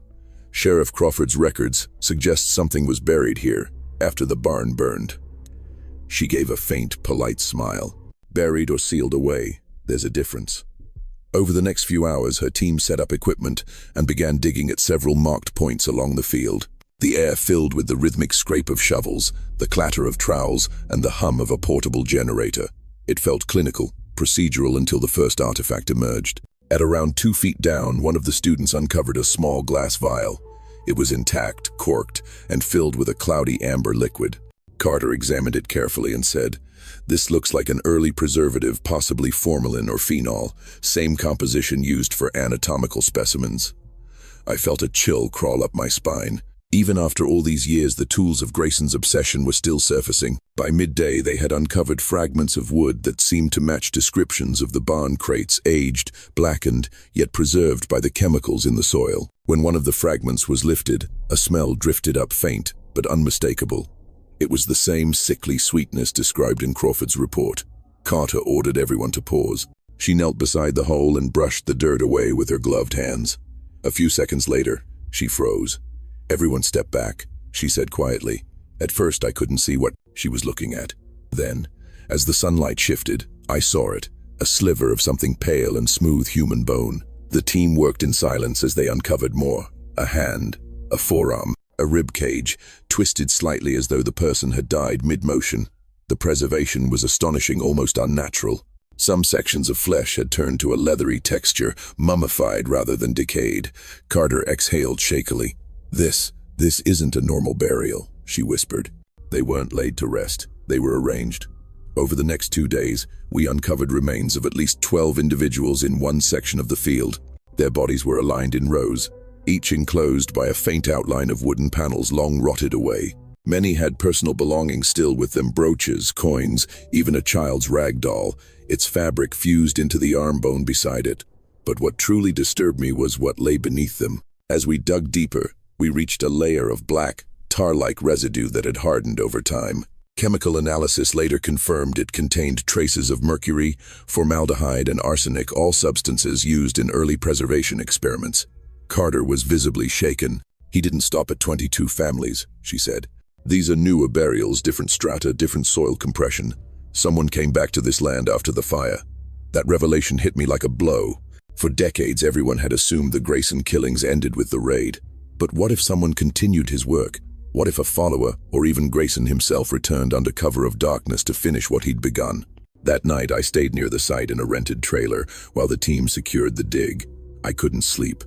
Sheriff Crawford's records suggest something was buried here after the barn burned." She gave a faint, polite smile. "Buried or sealed away, there's a difference." Over the next few hours, her team set up equipment and began digging at several marked points along the field. The air filled with the rhythmic scrape of shovels, the clatter of trowels, and the hum of a portable generator. It felt clinical, procedural until the first artifact emerged. At around 2 feet down, one of the students uncovered a small glass vial. It was intact, corked, and filled with a cloudy amber liquid. Carter examined it carefully and said, "This looks like an early preservative, possibly formalin or phenol, same composition used for anatomical specimens." I felt a chill crawl up my spine. Even after all these years, the tools of Grayson's obsession were still surfacing. By midday, they had uncovered fragments of wood that seemed to match descriptions of the barn crates, aged, blackened, yet preserved by the chemicals in the soil. When one of the fragments was lifted, a smell drifted up, faint but unmistakable. It was the same sickly sweetness described in Crawford's report. Carter ordered everyone to pause. She knelt beside the hole and brushed the dirt away with her gloved hands. A few seconds later, she froze. "Everyone step back," she said quietly. At first, I couldn't see what she was looking at. Then, as the sunlight shifted, I saw it, a sliver of something pale and smooth human bone. The team worked in silence as they uncovered more. A hand, a forearm, a rib cage, twisted slightly as though the person had died mid-motion. The preservation was astonishing, almost unnatural. Some sections of flesh had turned to a leathery texture, mummified rather than decayed. Carter exhaled shakily. This isn't a normal burial," she whispered. They weren't laid to rest, they were arranged. Over the next 2 days, we uncovered remains of at least 12 individuals in one section of the field. Their bodies were aligned in rows, each enclosed by a faint outline of wooden panels long rotted away. Many had personal belongings still with them: brooches, coins, even a child's rag doll, its fabric fused into the arm bone beside it. But what truly disturbed me was what lay beneath them. As we dug deeper, we reached a layer of black, tar-like residue that had hardened over time. Chemical analysis later confirmed it contained traces of mercury, formaldehyde, and arsenic, all substances used in early preservation experiments. Carter was visibly shaken. "He didn't stop at 22 families," she said. "These are newer burials, different strata, different soil compression. Someone came back to this land after the fire." That revelation hit me like a blow. For decades, everyone had assumed the Grayson killings ended with the raid. But what if someone continued his work? What if a follower, or even Grayson himself, returned under cover of darkness to finish what he'd begun? That night, I stayed near the site in a rented trailer while the team secured the dig. I couldn't sleep.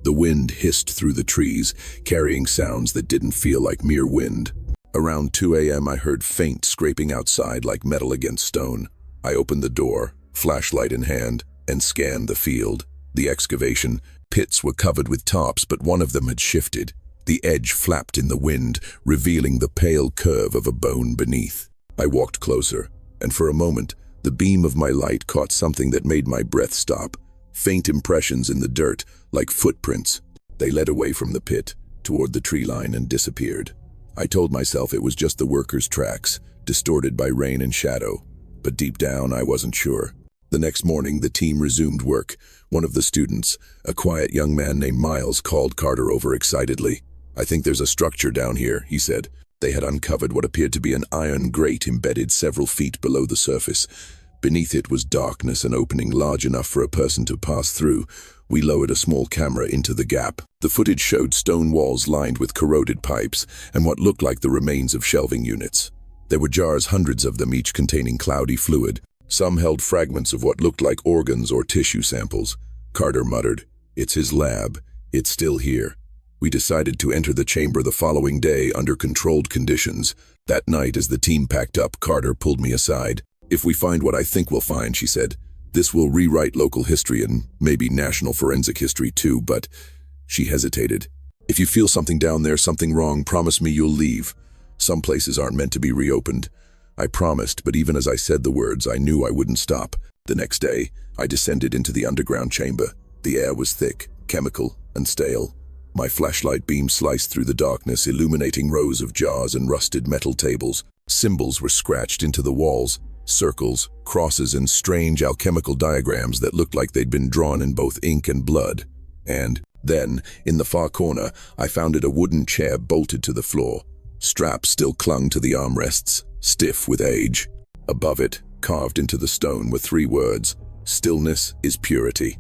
The wind hissed through the trees, carrying sounds that didn't feel like mere wind. Around 2 a.m., I heard faint scraping outside like metal against stone. I opened the door, flashlight in hand, and scanned the field. The excavation pits were covered with tops, but one of them had shifted. The edge flapped in the wind, revealing the pale curve of a bone beneath. I walked closer, and for a moment, the beam of my light caught something that made my breath stop. Faint impressions in the dirt, like footprints. They led away from the pit, toward the tree line, and disappeared. I told myself it was just the workers' tracks, distorted by rain and shadow. But deep down, I wasn't sure. The next morning, the team resumed work. One of the students, a quiet young man named Miles, called Carter over excitedly. "I think there's a structure down here," he said. They had uncovered what appeared to be an iron grate embedded several feet below the surface. Beneath it was darkness, an opening large enough for a person to pass through. We lowered a small camera into the gap. The footage showed stone walls lined with corroded pipes and what looked like the remains of shelving units. There were jars, hundreds of them, each containing cloudy fluid. Some held fragments of what looked like organs or tissue samples. Carter muttered, "It's his lab. It's still here." We decided to enter the chamber the following day under controlled conditions. That night, as the team packed up, Carter pulled me aside. "If we find what I think we'll find," she said, "this will rewrite local history and maybe national forensic history too, but..." She hesitated. "If you feel something down there, something wrong, promise me you'll leave. Some places aren't meant to be reopened." I promised, but even as I said the words, I knew I wouldn't stop. The next day, I descended into the underground chamber. The air was thick, chemical, and stale. My flashlight beam sliced through the darkness, illuminating rows of jars and rusted metal tables. Symbols were scratched into the walls, circles, crosses, and strange alchemical diagrams that looked like they'd been drawn in both ink and blood. And then, in the far corner, I found a wooden chair bolted to the floor. Straps still clung to the armrests, stiff with age. Above it, carved into the stone, were 3 words: "Stillness is purity."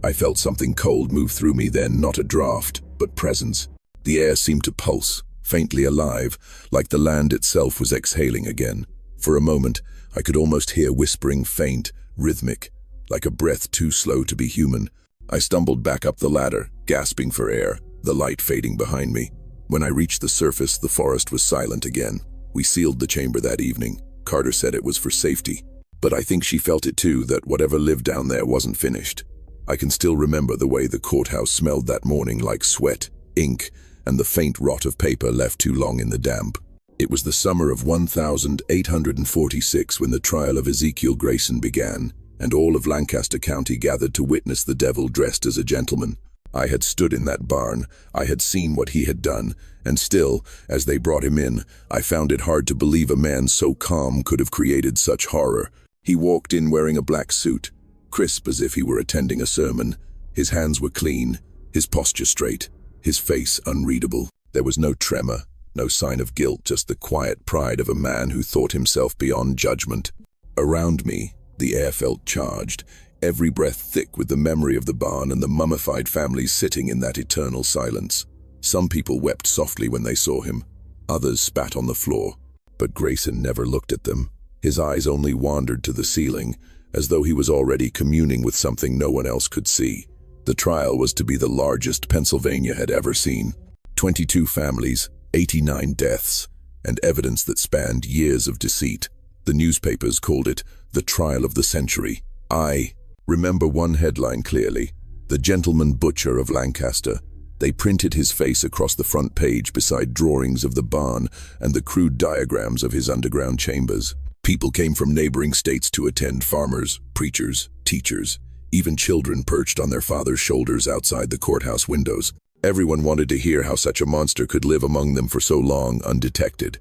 I felt something cold move through me then, not a draft, but presence. The air seemed to pulse, faintly alive, like the land itself was exhaling again. For a moment, I could almost hear whispering, faint, rhythmic, like a breath too slow to be human. I stumbled back up the ladder, gasping for air, the light fading behind me. When I reached the surface, the forest was silent again. We sealed the chamber that evening. Carter said it was for safety. But I think she felt it too, that whatever lived down there wasn't finished. I can still remember the way the courthouse smelled that morning, like sweat, ink, and the faint rot of paper left too long in the damp. It was the summer of 1846 when the trial of Ezekiel Grayson began, and all of Lancaster County gathered to witness the devil dressed as a gentleman. I had stood in that barn, I had seen what he had done, and still, as they brought him in, I found it hard to believe a man so calm could have created such horror. He walked in wearing a black suit, crisp as if he were attending a sermon. His hands were clean, his posture straight, his face unreadable. There was no tremor, no sign of guilt, just the quiet pride of a man who thought himself beyond judgment. Around me, the air felt charged, every breath thick with the memory of the barn and the mummified families sitting in that eternal silence. Some people wept softly when they saw him. Others spat on the floor. But Grayson never looked at them. His eyes only wandered to the ceiling, as though he was already communing with something no one else could see. The trial was to be the largest Pennsylvania had ever seen. 22 families, 89 deaths, and evidence that spanned years of deceit. The newspapers called it the trial of the century. I remember one headline clearly: "The Gentleman Butcher of Lancaster." They printed his face across the front page beside drawings of the barn and the crude diagrams of his underground chambers. People came from neighboring states to attend: farmers, preachers, teachers, even children perched on their father's shoulders outside the courthouse windows. Everyone wanted to hear how such a monster could live among them for so long undetected.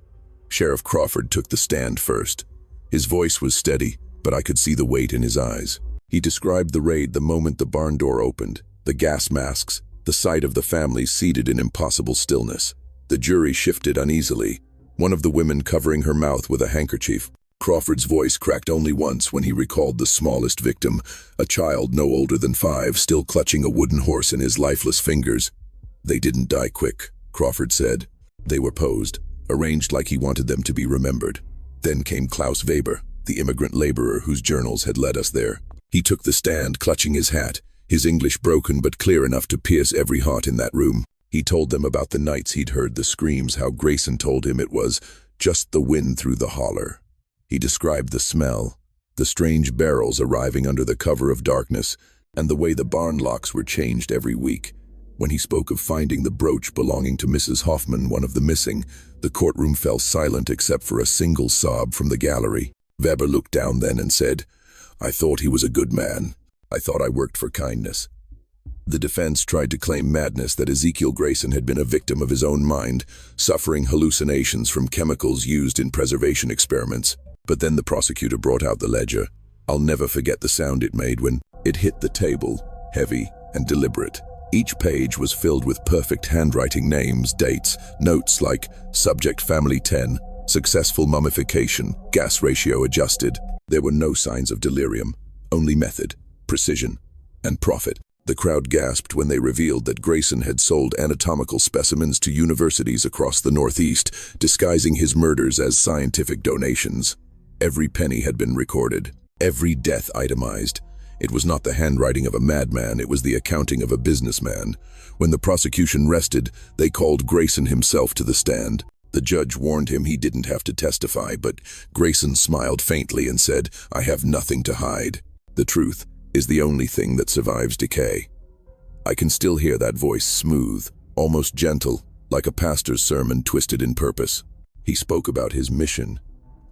Sheriff Crawford took the stand first. His voice was steady, but I could see the weight in his eyes. He described the raid the moment the barn door opened: the gas masks, the sight of the families seated in impossible stillness. The jury shifted uneasily, one of the women covering her mouth with a handkerchief. Crawford's voice cracked only once when he recalled the smallest victim, a child no older than 5, still clutching a wooden horse in his lifeless fingers. "They didn't die quick," Crawford said. "They were posed, arranged like he wanted them to be remembered." Then came Klaus Weber, the immigrant laborer whose journals had led us there. He took the stand, clutching his hat, his English broken but clear enough to pierce every heart in that room. He told them about the nights he'd heard the screams, how Grayson told him it was just the wind through the holler. He described the smell, the strange barrels arriving under the cover of darkness, and the way the barn locks were changed every week. When he spoke of finding the brooch belonging to Mrs. Hoffman, one of the missing, the courtroom fell silent except for a single sob from the gallery. Weber looked down then and said, "I thought he was a good man. I thought I worked for kindness." The defense tried to claim madness, that Ezekiel Grayson had been a victim of his own mind, suffering hallucinations from chemicals used in preservation experiments. But then the prosecutor brought out the ledger. I'll never forget the sound it made when it hit the table, heavy and deliberate. Each page was filled with perfect handwriting, names, dates, notes like subject family 10, successful mummification, gas ratio adjusted. There were no signs of delirium, only method, precision, and profit. The crowd gasped when they revealed that Grayson had sold anatomical specimens to universities across the Northeast, disguising his murders as scientific donations. Every penny had been recorded, every death itemized. It was not the handwriting of a madman, it was the accounting of a businessman. When the prosecution rested, they called Grayson himself to the stand. The judge warned him he didn't have to testify, but Grayson smiled faintly and said, "I have nothing to hide. The truth is the only thing that survives decay." I can still hear that voice, smooth, almost gentle, like a pastor's sermon twisted in purpose. He spoke about his mission.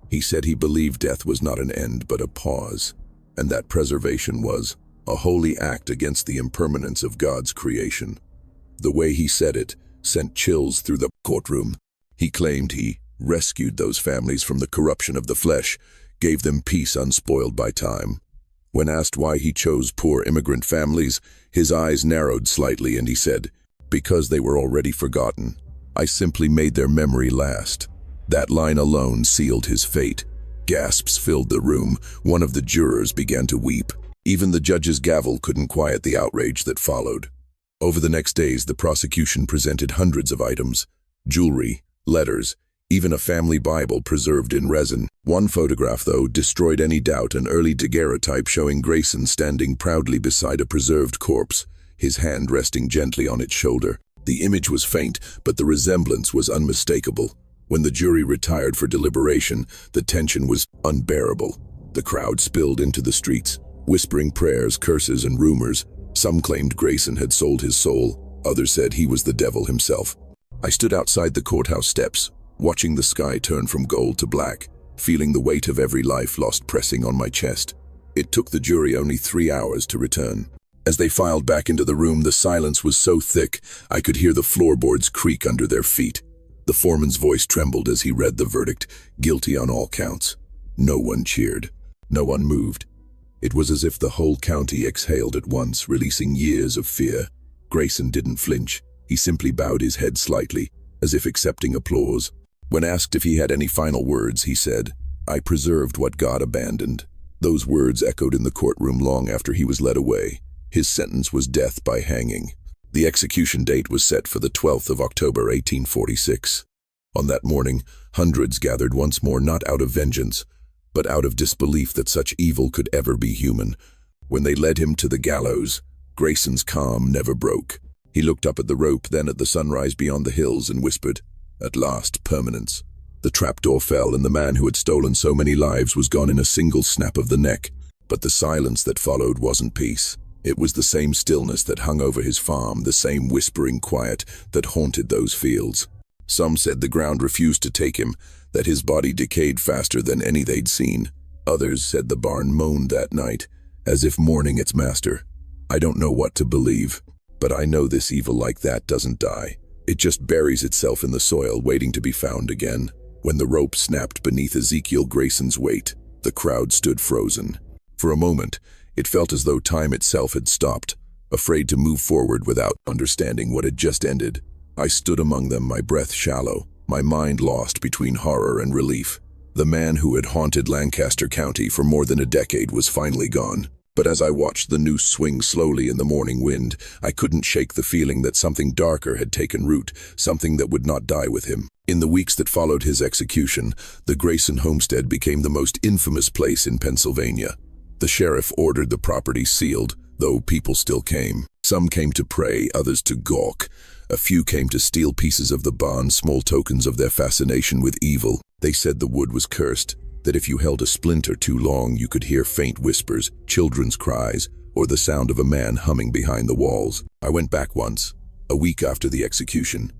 He said he believed death was not an end but a pause, and that preservation was a holy act against the impermanence of God's creation. The way he said it sent chills through the courtroom. He claimed he rescued those families from the corruption of the flesh, gave them peace unspoiled by time. When asked why he chose poor immigrant families, his eyes narrowed slightly and he said, "Because they were already forgotten. I simply made their memory last." That line alone sealed his fate. Gasps filled the room. One of the jurors began to weep. Even the judge's gavel couldn't quiet the outrage that followed. Over the next days, the prosecution presented hundreds of items: jewelry, letters, even a family Bible preserved in resin. One photograph, though, destroyed any doubt, an early daguerreotype showing Grayson standing proudly beside a preserved corpse, his hand resting gently on its shoulder. The image was faint, but the resemblance was unmistakable. When the jury retired for deliberation, the tension was unbearable. The crowd spilled into the streets, whispering prayers, curses, and rumors. Some claimed Grayson had sold his soul. Others said he was the devil himself. I stood outside the courthouse steps, watching the sky turn from gold to black, feeling the weight of every life lost pressing on my chest. It took the jury only 3 hours to return. As they filed back into the room, the silence was so thick I could hear the floorboards creak under their feet. The foreman's voice trembled as he read the verdict, guilty on all counts. No one cheered. No one moved. It was as if the whole county exhaled at once, releasing years of fear. Grayson didn't flinch. He simply bowed his head slightly, as if accepting applause. When asked if he had any final words, he said, "I preserved what God abandoned." Those words echoed in the courtroom long after he was led away. His sentence was death by hanging. The execution date was set for the 12th of October, 1846. On that morning, hundreds gathered once more, not out of vengeance, but out of disbelief that such evil could ever be human. When they led him to the gallows, Grayson's calm never broke. He looked up at the rope, then at the sunrise beyond the hills, and whispered, "At last, permanence." The trapdoor fell and the man who had stolen so many lives was gone in a single snap of the neck. But the silence that followed wasn't peace. It was the same stillness that hung over his farm, the same whispering quiet that haunted those fields. Some said the ground refused to take him, that his body decayed faster than any they'd seen. Others said the barn moaned that night, as if mourning its master. I don't know what to believe, but I know this evil like that doesn't die. It just buries itself in the soil, waiting to be found again. When the rope snapped beneath Ezekiel Grayson's weight, the crowd stood frozen. For a moment, it felt as though time itself had stopped, afraid to move forward without understanding what had just ended. I stood among them, my breath shallow, my mind lost between horror and relief. The man who had haunted Lancaster County for more than a decade was finally gone. But as I watched the noose swing slowly in the morning wind, I couldn't shake the feeling that something darker had taken root, something that would not die with him. In the weeks that followed his execution, the Grayson homestead became the most infamous place in Pennsylvania. The sheriff ordered the property sealed, though people still came. Some came to pray, others to gawk. A few came to steal pieces of the barn, small tokens of their fascination with evil. They said the wood was cursed, that if you held a splinter too long you could hear faint whispers, children's cries, or the sound of a man humming behind the walls. I went back once, a week after the execution.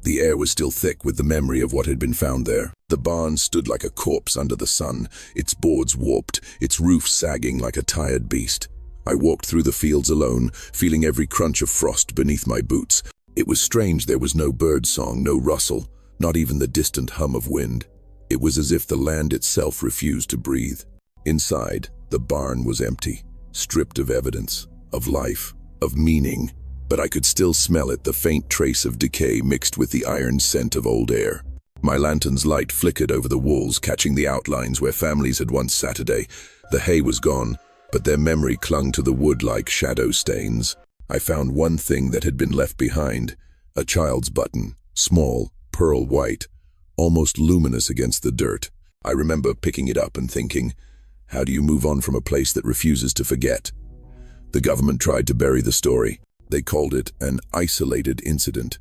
The air was still thick with the memory of what had been found there. The barn stood like a corpse under the sun, its boards warped, its roof sagging like a tired beast. I walked through the fields alone, feeling every crunch of frost beneath my boots. It was strange there was no bird song, no rustle, not even the distant hum of wind. It was as if the land itself refused to breathe. Inside, the barn was empty, stripped of evidence, of life, of meaning. But I could still smell it, the faint trace of decay mixed with the iron scent of old air. My lantern's light flickered over the walls, catching the outlines where families had once sat a day. The hay was gone, but their memory clung to the wood like shadow stains. I found one thing that had been left behind, a child's button, small, pearl white, almost luminous against the dirt. I remember picking it up and thinking, how do you move on from a place that refuses to forget? The government tried to bury the story. They called it an isolated incident,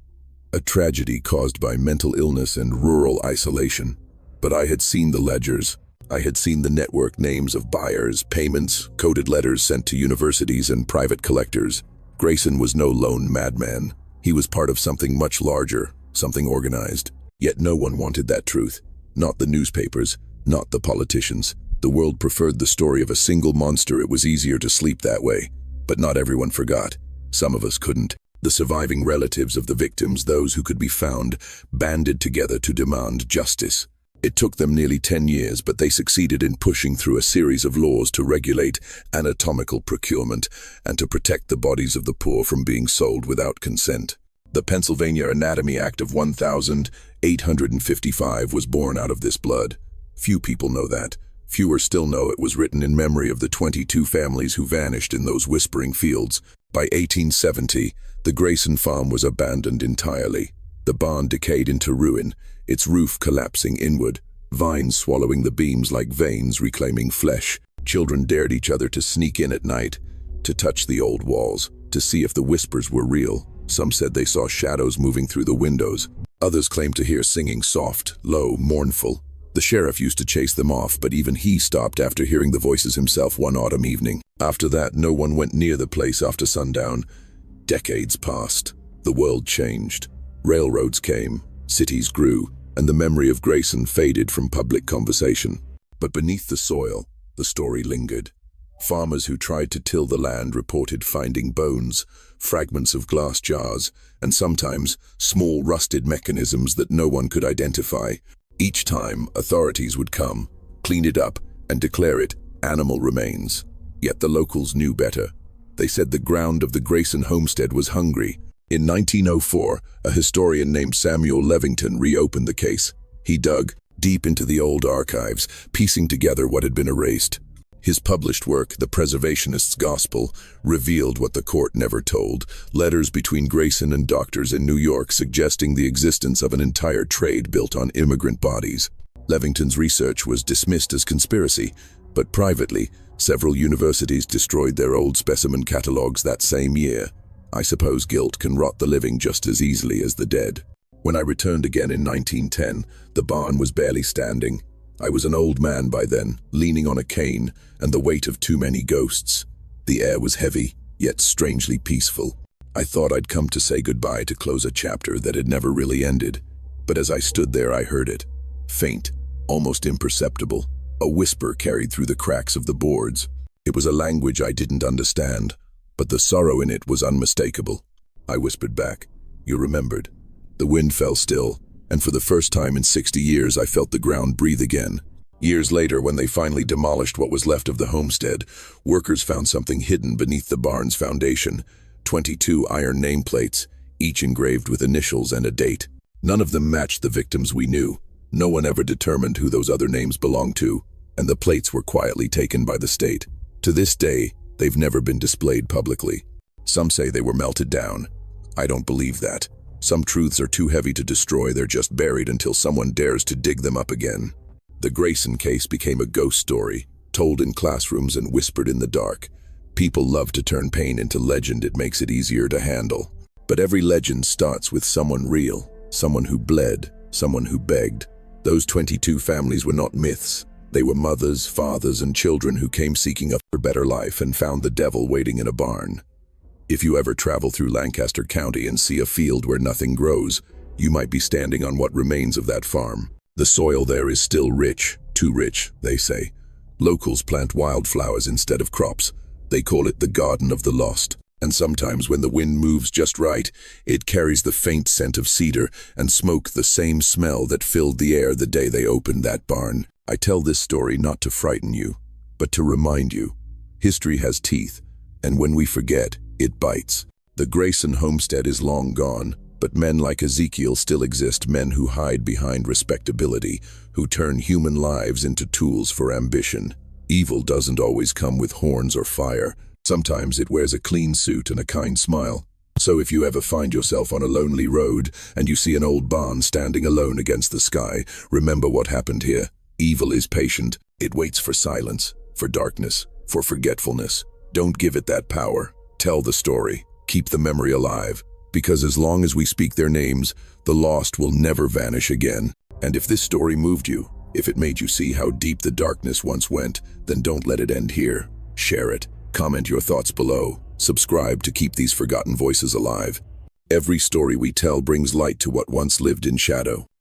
a tragedy caused by mental illness and rural isolation. But I had seen the ledgers. I had seen the network names of buyers, payments, coded letters sent to universities and private collectors. Grayson was no lone madman. He was part of something much larger, something organized. Yet no one wanted that truth. Not the newspapers, not the politicians. The world preferred the story of a single monster. It was easier to sleep that way. But not everyone forgot. Some of us couldn't. The surviving relatives of the victims, those who could be found, banded together to demand justice. It took them nearly 10 years, but they succeeded in pushing through a series of laws to regulate anatomical procurement and to protect the bodies of the poor from being sold without consent. The Pennsylvania Anatomy Act of 1855 was born out of this blood. Few people know that. Fewer still know it was written in memory of the 22 families who vanished in those whispering fields. By 1870, the Grayson farm was abandoned entirely. The barn decayed into ruin, its roof collapsing inward, vines swallowing the beams like veins reclaiming flesh. Children dared each other to sneak in at night, to touch the old walls, to see if the whispers were real. Some said they saw shadows moving through the windows. Others claimed to hear singing soft, low, mournful. The sheriff used to chase them off, but even he stopped after hearing the voices himself one autumn evening. After that, no one went near the place after sundown. Decades passed. The world changed. Railroads came, cities grew, and the memory of Grayson faded from public conversation. But beneath the soil, the story lingered. Farmers who tried to till the land reported finding bones, fragments of glass jars, and sometimes small rusted mechanisms that no one could identify. Each time, authorities would come, clean it up, and declare it animal remains. Yet the locals knew better. They said the ground of the Grayson homestead was hungry. In 1904, a historian named Samuel Levington reopened the case. He dug deep into the old archives, piecing together what had been erased. His published work, The Preservationist's Gospel, revealed what the court never told, letters between Grayson and doctors in New York suggesting the existence of an entire trade built on immigrant bodies. Levington's research was dismissed as conspiracy, but privately, several universities destroyed their old specimen catalogs that same year. I suppose guilt can rot the living just as easily as the dead. When I returned again in 1910, the barn was barely standing. I was an old man by then, leaning on a cane, and the weight of too many ghosts. The air was heavy, yet strangely peaceful. I thought I'd come to say goodbye to close a chapter that had never really ended. But as I stood there, I heard it. Faint, almost imperceptible. A whisper carried through the cracks of the boards. It was a language I didn't understand, but the sorrow in it was unmistakable. I whispered back, "You remembered." The wind fell still, and for the first time in 60 years I felt the ground breathe again. Years later, when they finally demolished what was left of the homestead, workers found something hidden beneath the barn's foundation. 22 iron nameplates, each engraved with initials and a date. None of them matched the victims we knew. No one ever determined who those other names belonged to, and the plates were quietly taken by the state. To this day, they've never been displayed publicly. Some say they were melted down. I don't believe that. Some truths are too heavy to destroy, they're just buried until someone dares to dig them up again. The Grayson case became a ghost story, told in classrooms and whispered in the dark. People love to turn pain into legend, it makes it easier to handle. But every legend starts with someone real, someone who bled, someone who begged. Those 22 families were not myths. They were mothers, fathers, and children who came seeking a better life and found the devil waiting in a barn. If you ever travel through Lancaster County and see a field where nothing grows, you might be standing on what remains of that farm. The soil there is still rich, too rich, they say. Locals plant wildflowers instead of crops. They call it the Garden of the Lost. And sometimes when the wind moves just right, it carries the faint scent of cedar and smoke, the same smell that filled the air the day they opened that barn. I tell this story not to frighten you, but to remind you. History has teeth, and when we forget, it bites. The Grayson homestead is long gone, but men like Ezekiel still exist, men who hide behind respectability, who turn human lives into tools for ambition. Evil doesn't always come with horns or fire. Sometimes it wears a clean suit and a kind smile. So if you ever find yourself on a lonely road and you see an old barn standing alone against the sky, remember what happened here. Evil is patient. It waits for silence, for darkness, for forgetfulness. Don't give it that power. Tell the story. Keep the memory alive. Because as long as we speak their names, the lost will never vanish again. And if this story moved you, if it made you see how deep the darkness once went, then don't let it end here. Share it. Comment your thoughts below. Subscribe to keep these forgotten voices alive. Every story we tell brings light to what once lived in shadow.